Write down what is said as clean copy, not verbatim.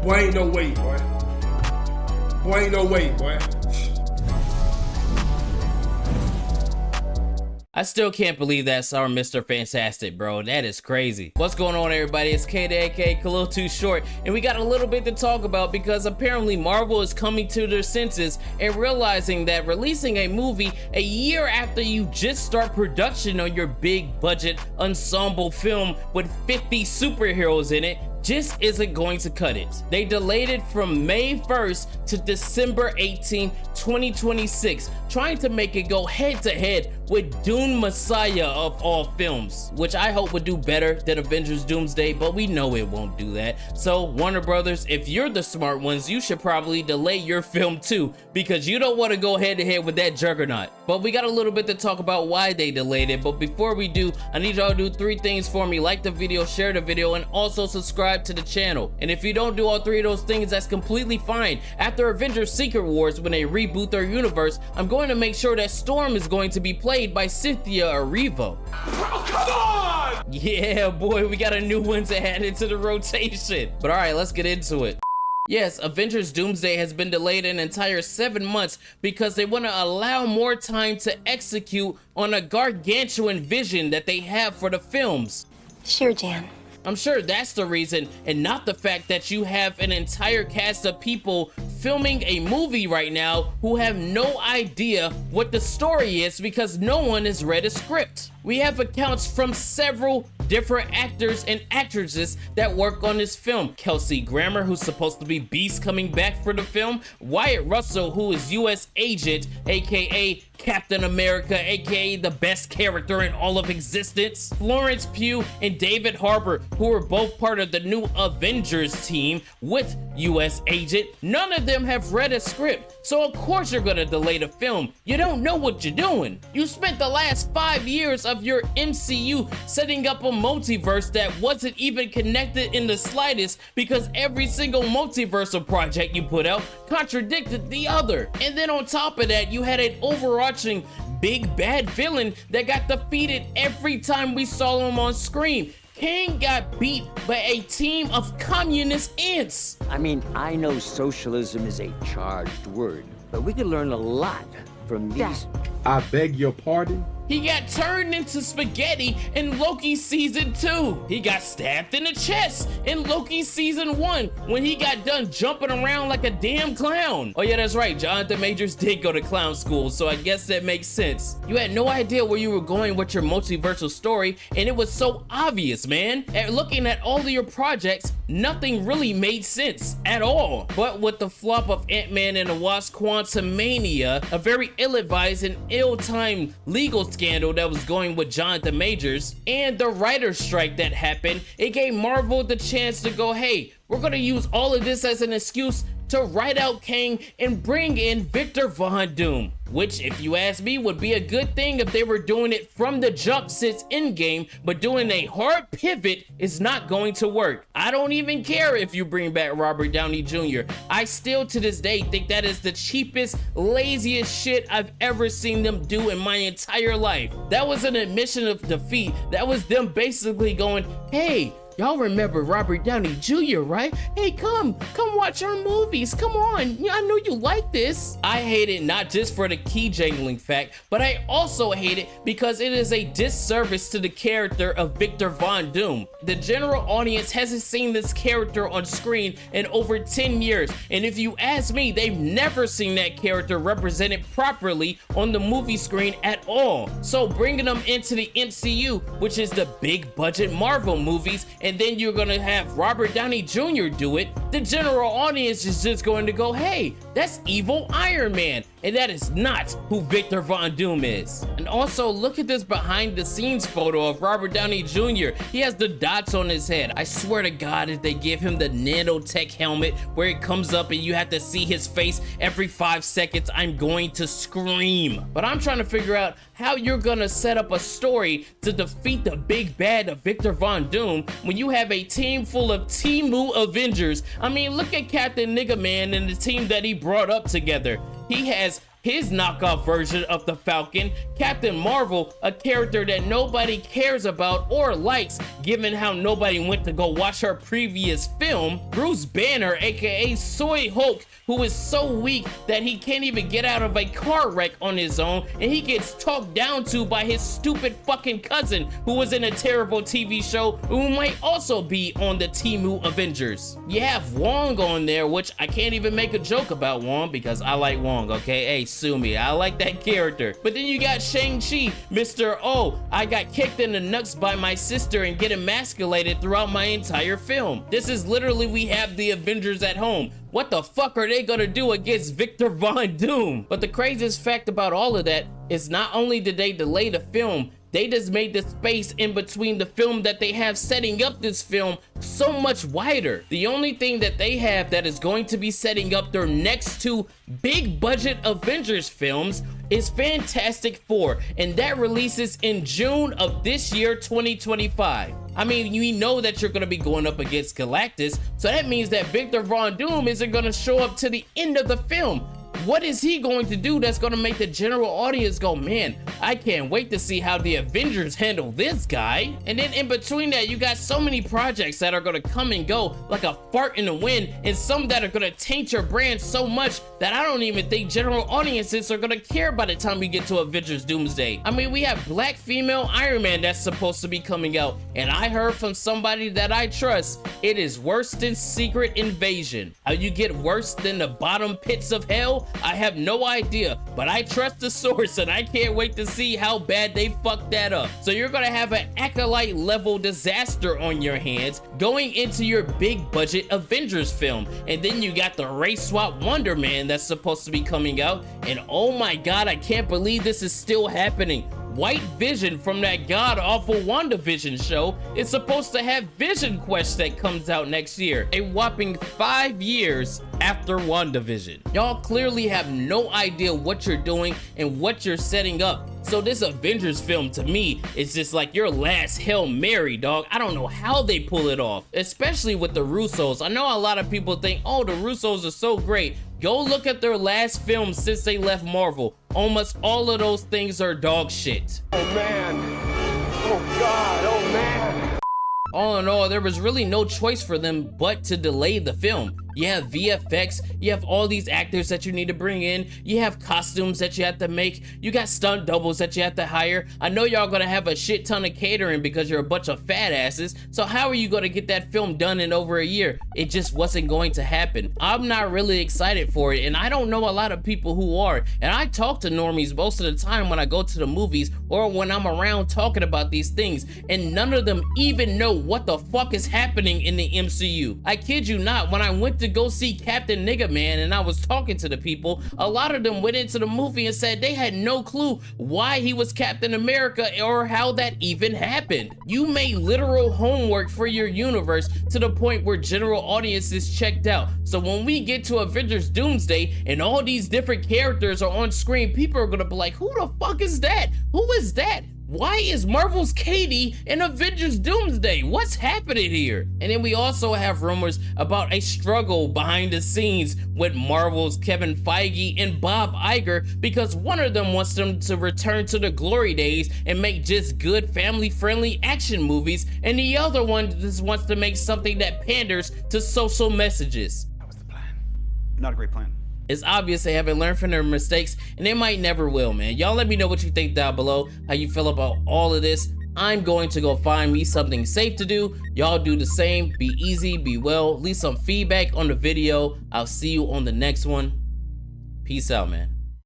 Boy, ain't no way, boy. Boy, ain't no way, boy. I still can't believe that's our Mr. Fantastic, bro. That is crazy. What's going on, everybody? It's K aka Khalil Too Short, and we got a little bit to talk about because apparently Marvel is coming to their senses and realizing that releasing a movie a year after you just start production on your big budget ensemble film with 50 superheroes in it just isn't going to cut it. They delayed it from May 1st to December 18, 2026, trying to make it go head to head with Dune Messiah of all films, which I hope would do better than Avengers Doomsday, but we know it won't do that. So Warner Brothers, if you're the smart ones, you should probably delay your film too, because you don't want to go head to head with that juggernaut. But we got a little bit to talk about why they delayed it, but before we do, I need y'all to do 3 things for me. Like the video, share the video, and also subscribe to the channel. And if you don't do all 3 of those things, that's completely fine. After Avengers Secret Wars, when they reboot their universe, I'm going to make sure that Storm is going to be played by Cynthia Erivo. Oh, come on! Yeah, boy, we got a new one to add into the rotation. But all right, let's get into it. Yes, Avengers Doomsday has been delayed an entire 7 months because they want to allow more time to execute on a gargantuan vision that they have for the films. Sure, Jan. I'm sure that's the reason, and not the fact that you have an entire cast of people filming a movie right now who have no idea what the story is because no one has read a script. We have accounts from several different actors and actresses that work on this film. Kelsey Grammer, who's supposed to be Beast coming back for the film. Wyatt Russell, who is U.S. Agent, aka Captain America, aka the best character in all of existence. Florence Pugh and David Harbour, who are both part of the new Avengers team with U.S. Agent. None of them have read a script, so of course you're gonna delay the film. You don't know what you're doing. You spent the last 5 years of your MCU setting up a multiverse that wasn't even connected in the slightest because every single multiversal project you put out contradicted the other. And then on top of that, you had an overarching big bad villain that got defeated every time we saw him on screen. Kang got beat by a team of communist ants. I mean, I know socialism is a charged word, but we could learn a lot from these. I beg your pardon? He got turned into spaghetti in Loki season 2. He got stabbed in the chest in Loki season 1 when he got done jumping around like a damn clown. Oh yeah, that's right, Jonathan Majors did go to clown school, so I guess that makes sense. You had no idea where you were going with your multiversal story, and it was so obvious, man. And looking at all of your projects, nothing really made sense at all. But with the flop of Ant-Man and the Wasp Quantumania, a very ill-advised and ill-timed legal scandal that was going with Jonathan Majors, and the writer's strike that happened, it gave Marvel the chance to go, hey, we're gonna use all of this as an excuse to write out Kang and bring in Victor Von Doom, which, if you ask me, would be a good thing if they were doing it from the jump since Endgame, but doing a hard pivot is not going to work. I don't even care if you bring back Robert Downey Jr. I still to this day think that is the cheapest, laziest shit I've ever seen them do in my entire life. That was an admission of defeat. That was them basically going, hey, y'all remember Robert Downey Jr., right? Hey, come watch our movies. Come on. I know you like this. I hate it not just for the key jangling fact, but I also hate it because it is a disservice to the character of Victor Von Doom. The general audience hasn't seen this character on screen in over 10 years, and if you ask me, they've never seen that character represented properly on the movie screen at all. So bringing them into the MCU, which is the big budget Marvel movies, and then you're gonna have Robert Downey Jr. do it, the general audience is just going to go, hey, that's evil Iron Man. And that is not who Victor Von Doom is. And also, look at this behind the scenes photo of Robert Downey Jr. He has the dots on his head. I swear to God, if they give him the nanotech helmet where it comes up and you have to see his face every 5 seconds, I'm going to scream. But I'm trying to figure out how you're gonna set up a story to defeat the big bad of Victor Von Doom when you have a team full of Temu Avengers. I mean, look at Captain Nigga Man and the team that he brought up together. He has his knockoff version of the Falcon, Captain Marvel, a character that nobody cares about or likes given how nobody went to go watch her previous film, Bruce Banner, aka Soy Hulk, who is so weak that he can't even get out of a car wreck on his own, and he gets talked down to by his stupid fucking cousin who was in a terrible TV show who might also be on the Temu Avengers. You have Wong on there, which I can't even make a joke about Wong because I like Wong, okay? Hey, sue me, I like that character. But then you got Shang-Chi, Mr. Oh, I got kicked in the nuts by my sister and get emasculated throughout my entire film. This is literally, we have the Avengers at home. What the fuck are they gonna do against Victor Von Doom? But the craziest fact about all of that is not only did they delay the film, they just made the space in between the film that they have setting up this film so much wider. The only thing that they have that is going to be setting up their next two big budget Avengers films is Fantastic Four, and that releases in June of this year, 2025. I mean, you know that you're gonna be going up against Galactus, so that means that Victor Von Doom isn't gonna show up to the end of the film. What is he going to do that's going to make the general audience go, man, I can't wait to see how the Avengers handle this guy? And then in between that, you got so many projects that are going to come and go like a fart in the wind, and some that are going to taint your brand so much that I don't even think general audiences are going to care by the time we get to Avengers Doomsday. I mean, we have black female Iron Man that's supposed to be coming out, and I heard from somebody that I trust, it is worse than Secret Invasion. How you get worse than the bottom pits of hell? I have no idea, but I trust the source and I can't wait to see how bad they fucked that up. So you're gonna have an Acolyte level disaster on your hands going into your big budget Avengers film. And then you got the race swap Wonder Man that's supposed to be coming out. And oh my God, I can't believe this is still happening. White Vision from that god-awful WandaVision show is supposed to have Vision Quest that comes out next year, a whopping 5 years after WandaVision. Y'all clearly have no idea what you're doing and what you're setting up. So this Avengers film to me is just like your last Hail Mary, dog. I don't know how they pull it off, especially with the Russos. I know a lot of people think, oh, the Russos are so great. Go look at their last film since they left Marvel. Almost all of those things are dog shit. Oh man. Oh God. Oh man. All in all, there was really no choice for them but to delay the film. You have VFX, you have all these actors that you need to bring in, you have costumes that you have to make, you got stunt doubles that you have to hire. I know y'all gonna have a shit ton of catering because you're a bunch of fat asses, so how are you gonna get that film done in over a year? It just wasn't going to happen. I'm not really excited for it, and I don't know a lot of people who are, and I talk to normies most of the time when I go to the movies or when I'm around talking about these things, and none of them even know what the fuck is happening in the MCU. I kid you not, when I went to go see Captain Nigga Man and I was talking to the people, a lot of them went into the movie and said they had no clue why he was Captain America or how that even happened. You made literal homework for your universe to the point where general audiences checked out. So when we get to Avengers Doomsday and all these different characters are on screen, people are gonna be like, who the fuck is that? Who is that? Why is Marvel's Katie in Avengers Doomsday? What's happening here? And then we also have rumors about a struggle behind the scenes with Marvel's Kevin Feige and Bob Iger, because one of them wants them to return to the glory days and make just good family-friendly action movies, and the other one just wants to make something that panders to social messages. That was the plan. Not a great plan. It's obvious they haven't learned from their mistakes, and they might never will, man. Y'all let me know what you think down below, how you feel about all of this. I'm going to go find me something safe to do. Y'all do the same. Be easy, be well. Leave some feedback on the video. I'll see you on the next one. Peace out, man.